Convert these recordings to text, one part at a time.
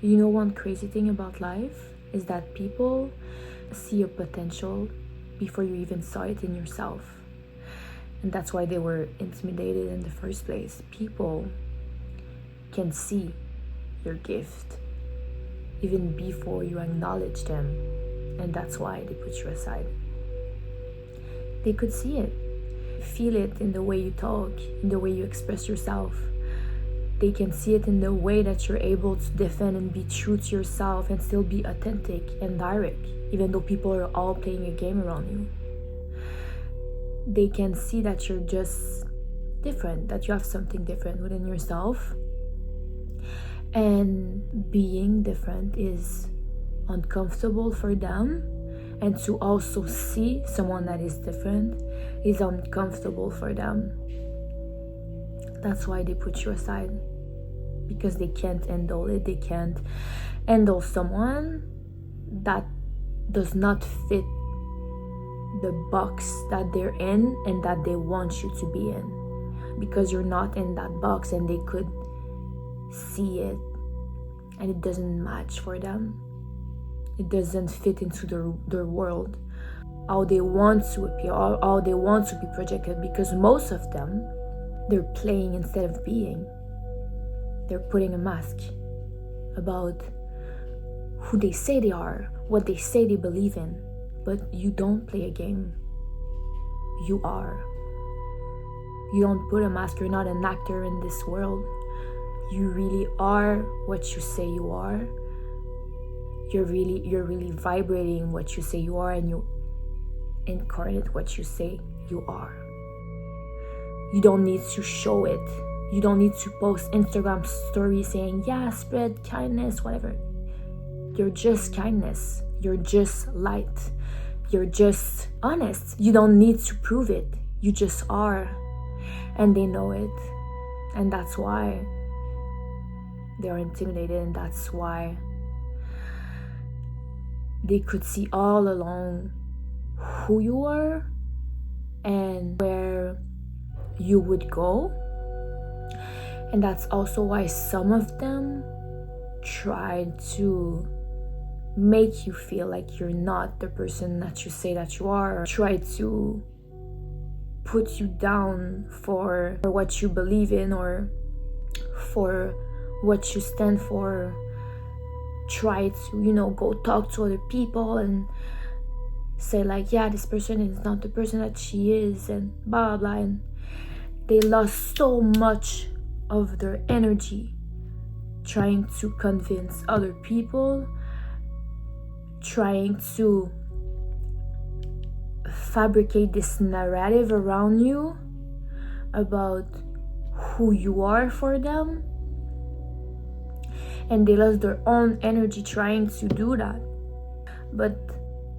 You know, one crazy thing about life is that people see a potential before you even saw it in yourself. And that's why they were intimidated in the first place. People can see your gift even before you acknowledge them. And that's why they put you aside. They could see it, feel it in the way you talk, in the way you express yourself. They can see it in the way that you're able to defend and be true to yourself and still be authentic and direct, even though people are all playing a game around you. They can see that you're just different, that you have something different within yourself. And being different is uncomfortable for them. And to also see someone that is different is uncomfortable for them. That's why they put you aside. Because they can't handle it. They can't handle someone that does not fit the box that they're in and that they want you to be in, because you're not in that box and they could see it and it doesn't match for them. It doesn't fit into their world, how they want to appear, how they want to be projected, because most of them, they're playing instead of being. They're putting a mask about who they say they are, what they say they believe in. But you don't play a game. You are. You don't put a mask. You're not an actor in this world. You really are what you say you are. You're really vibrating what you say you are, and you incarnate what you say you are. You don't need to show it. You don't need to post Instagram stories saying, yeah, spread kindness, whatever. You're just kindness. You're just light. You're just honest. You don't need to prove it. You just are. And they know it. And that's why they're intimidated. And that's why they could see all along who you are and where you would go. And that's also why some of them tried to make you feel like you're not the person that you say that you are, or try to put you down for what you believe in or for what you stand for. Try to, go talk to other people and say like, yeah, this person is not the person that she is, and blah blah. And they lost so much of their energy trying to convince other people, trying to fabricate this narrative around you about who you are for them. And they lost their own energy trying to do that. But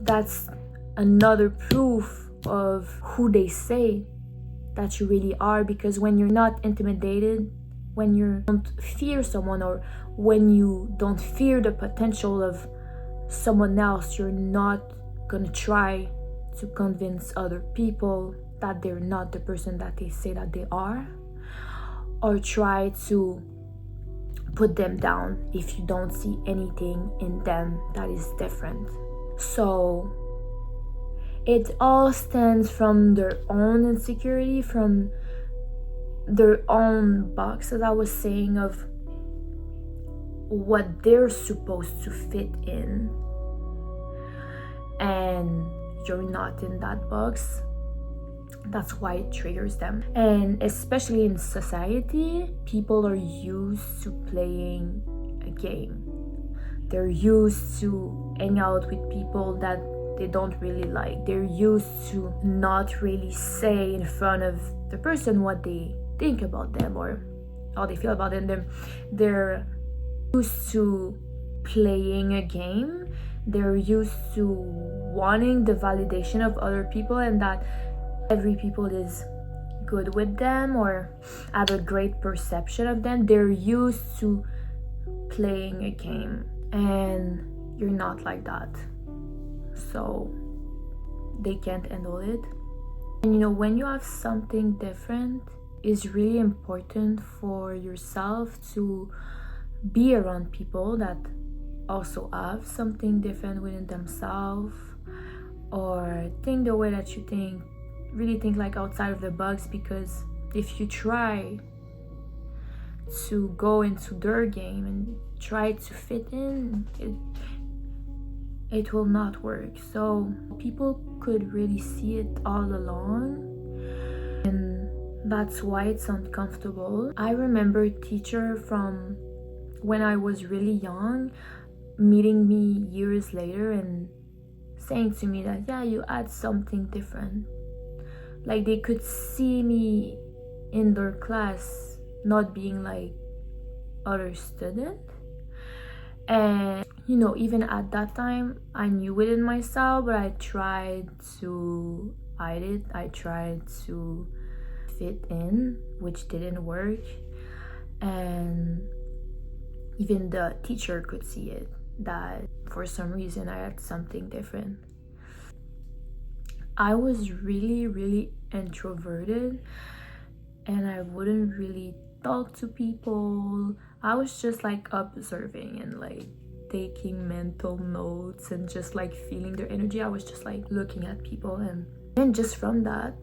that's another proof of who they say that you really are, because when you're not intimidated, when you don't fear someone, or when you don't fear the potential of someone else, you're not gonna try to convince other people that they're not the person that they say that they are, or try to put them down if you don't see anything in them that is different. So it all stems from their own insecurity, from their own box, as I was saying, of what they're supposed to fit in, and you're not in that box. That's why it triggers them. And especially in society, people are used to playing a game. They're used to hang out with people that they don't really like. They're used to not really say in front of the person what they think about them or how they feel about them. They're used to playing a game. They're used to wanting the validation of other people, and that every people is good with them or have a great perception of them. They're used to playing a game, and you're not like that. So they can't handle it. And when you have something different, it's really important for yourself to be around people that also have something different within themselves, or think the way that you think, really think like outside of the box. Because if you try to go into their game and try to fit in, it will not work. So people could really see it all along, and that's why it's uncomfortable. I remember a teacher from when I was really young meeting me years later and saying to me that, yeah, you had something different. Like, they could see me in their class not being like other students. And even at that time, I knew within myself, but I tried to hide it. I tried to fit in, which didn't work. And even the teacher could see it, that for some reason I had something different. I was really, really introverted, and I wouldn't really talk to people. I was just like observing and like taking mental notes and just like feeling their energy. I was just like looking at people, and just from that,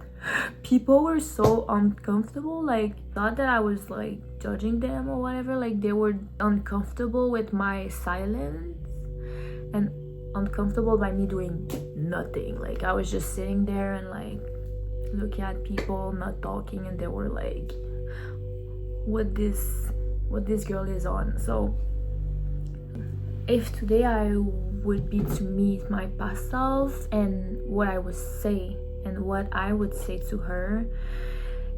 people were so uncomfortable. Like, not that I was like judging them or whatever, like they were uncomfortable with my silence and uncomfortable by me doing nothing. Like, I was just sitting there and like looking at people, not talking, and they were like, what this girl is on. So if today I would be to meet my past self, and what I would say and what I would say to her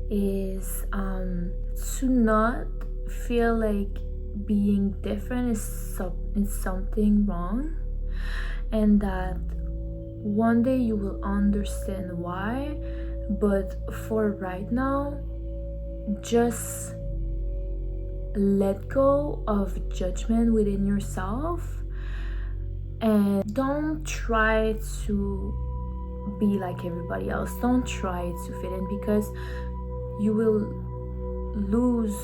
is to not feel like being different is something wrong, and that one day you will understand why. But for right now, just let go of judgment within yourself, and don't try to be like everybody else. Don't try to fit in, because you will lose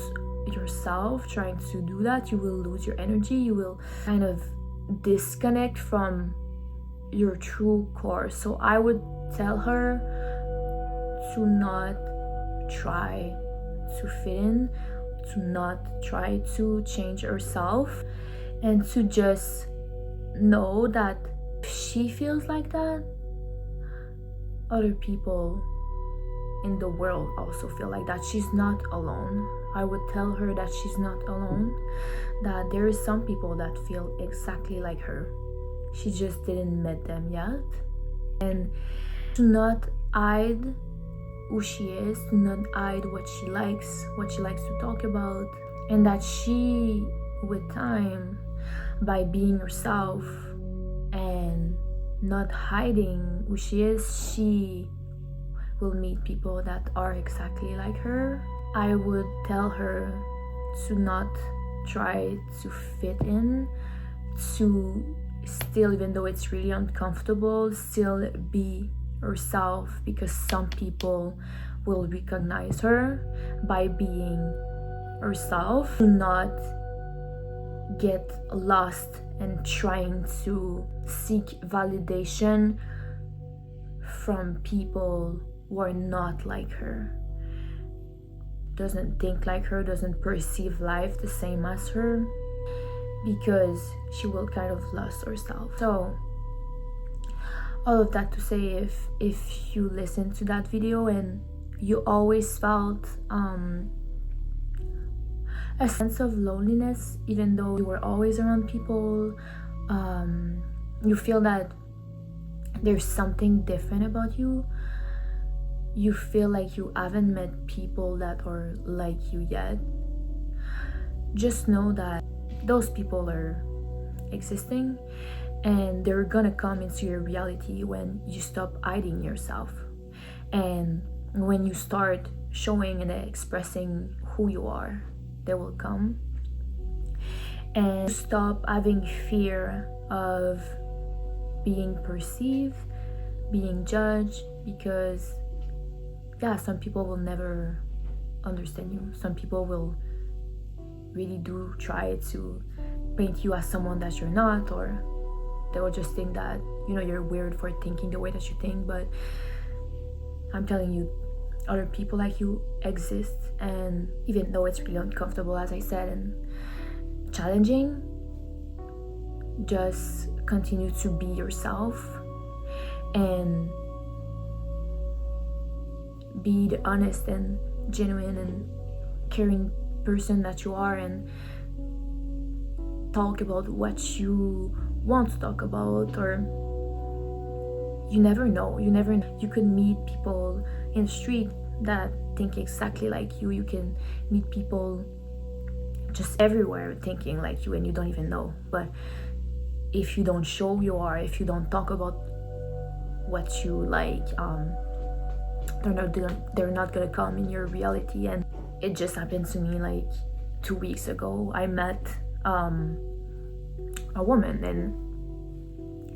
yourself trying to do that. You will lose your energy. You will kind of disconnect from your true core. So I would tell her to not try to fit in, to not try to change herself, and to just know that if she feels like that, other people in the world also feel like that. She's not alone. I would tell her that she's not alone, that there is some people that feel exactly like her. She just didn't meet them yet. And to not hide who she is, to not hide what she likes to talk about, and that she, with time, by being herself and not hiding who she is, she will meet people that are exactly like her. I would tell her to not try to fit in, to still, even though it's really uncomfortable, still be herself, because some people will recognize her by being herself. Do not get lost and trying to seek validation from people who are not like her, doesn't think like her, doesn't perceive life the same as her, because she will kind of lose herself. So all of that to say, if you listen to that video and you always felt a sense of loneliness, even though you were always around people, you feel that there's something different about you, you feel like you haven't met people that are like you yet, just know that those people are existing, and they're gonna come into your reality when you stop hiding yourself, and when you start showing and expressing who you are, they will come. And stop having fear of being perceived, being judged, because some people will never understand you. Some people will really do try to paint you as someone that you're not, or they will just think that, you know, you're weird for thinking the way that you think. But I'm telling you, other people like you exist, and even though it's really uncomfortable, as I said, and challenging, just continue to be yourself and be the honest and genuine and caring person that you are, and talk about what you want to talk about. Or you never know, you could meet people in the street that think exactly like you. You can meet people just everywhere thinking like you, and you don't even know. But if you don't show you are, if you don't talk about what you like, they're not gonna come in your reality. And it just happened to me like 2 weeks ago. I met a woman, and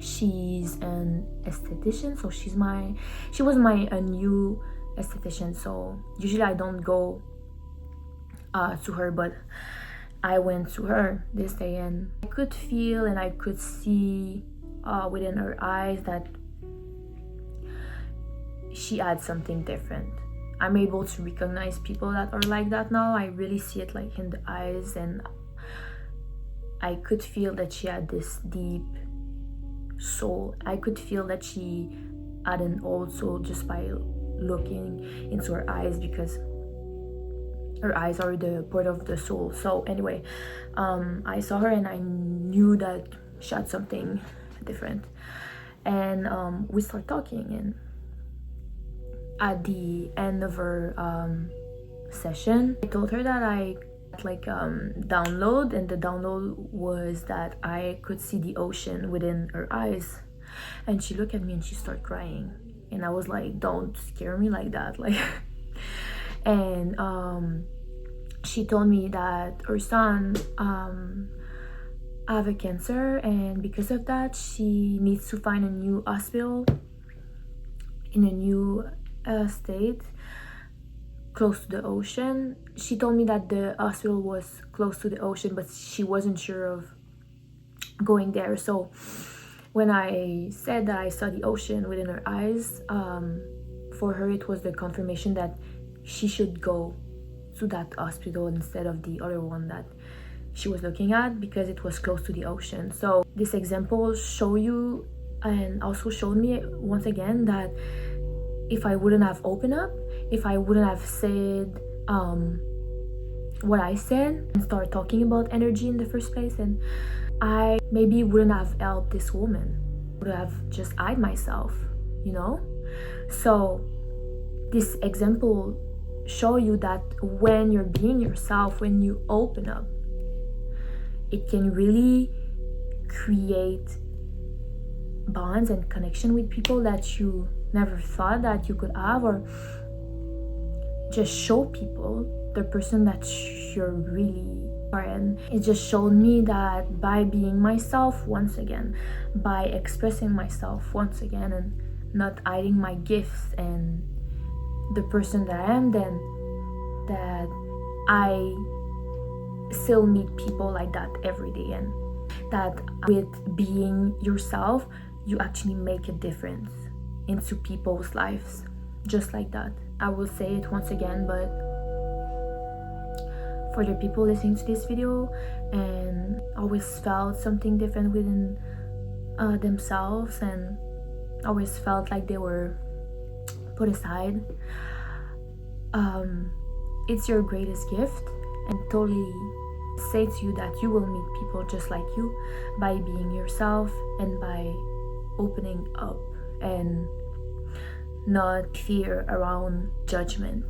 she's an esthetician. So she was a new esthetician. So usually I don't go to her, but I went to her this day, and I could feel and I could see within her eyes that she had something different. I'm able to recognize people that are like that now. I really see it like in the eyes, and I could feel that she had this deep soul. I could feel that she had an old soul just by looking into her eyes, because her eyes are the part of the soul. So anyway, I saw her and I knew that she had something different, and we started talking. And at the end of her session, I told her that I like download, and the download was that I could see the ocean within her eyes. And she looked at me and she started crying, and I was like, don't scare me like that, like. And she told me that her son have a cancer, and because of that she needs to find a new hospital in a new state close to the ocean. She told me that the hospital was close to the ocean, but she wasn't sure of going there. So when I said that I saw the ocean within her eyes, for her it was the confirmation that she should go to that hospital instead of the other one that she was looking at, because it was close to the ocean. So this example show you, and also showed me once again, that if I wouldn't have opened up, if I wouldn't have said what I said and start talking about energy in the first place, and I maybe wouldn't have helped this woman, would have just hide myself, you know. So this example show you that when you're being yourself, when you open up, it can really create bonds and connection with people that you never thought that you could have, or just show people the person that you're really are. And it just showed me that by being myself once again, by expressing myself once again, and not hiding my gifts and the person that I am, then that I still meet people like that every day, and that with being yourself you actually make a difference into people's lives, just like that. I will say it once again, but for the people listening to this video and always felt something different within themselves, and always felt like they were put aside, it's your greatest gift, and totally say to you that you will meet people just like you by being yourself and by opening up and not fear around judgment.